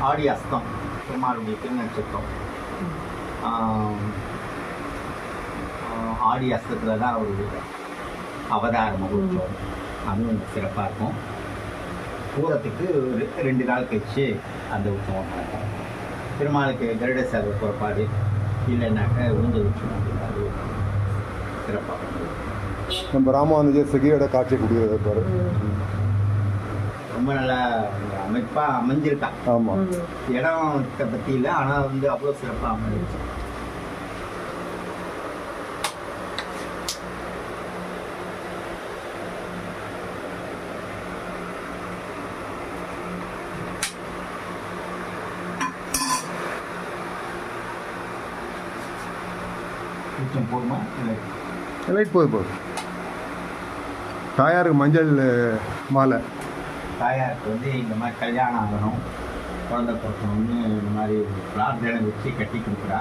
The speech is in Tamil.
ஆடி அஸ்தம் பெருமாளுடைய திருநட்சத்திரம். ஆடி அஸ்தத்தில் தான் ஒரு அவதார மகோத்சவம், அதுவும் சிறப்பாக இருக்கும். பூரத்துக்கு 2 நாள் கழிச்சு அந்த உற்சவம் நடக்கும். பெருமாளுக்கு கருட சேவை புறப்பாடு இல்லைன்னாக்க ஊஞ்சல் உற்சவம் அது சிறப்பாக இருக்கும். நம்ம ராமானுஜர் சிகையோட காட்சி கொடுக்குறாரு, ரொம்ப நல்லா அமைப்பாக அமைஞ்சிருக்கான். ஆமாம், இடம் பற்றி இல்லை, ஆனால் வந்து அவ்வளோ சிறப்பாக அமைஞ்சிருக்கு. போடுமா இல்லை லைட் போதும். தாயாருக்கு மஞ்சள் மாலை. தாயாருக்கு வந்து இந்த மாதிரி கல்யாணம் ஆகணும், குழந்தை பிறக்கணும்னு இந்த மாதிரி பிரார்த்தனை வச்சு கட்டி கொடுக்குறா.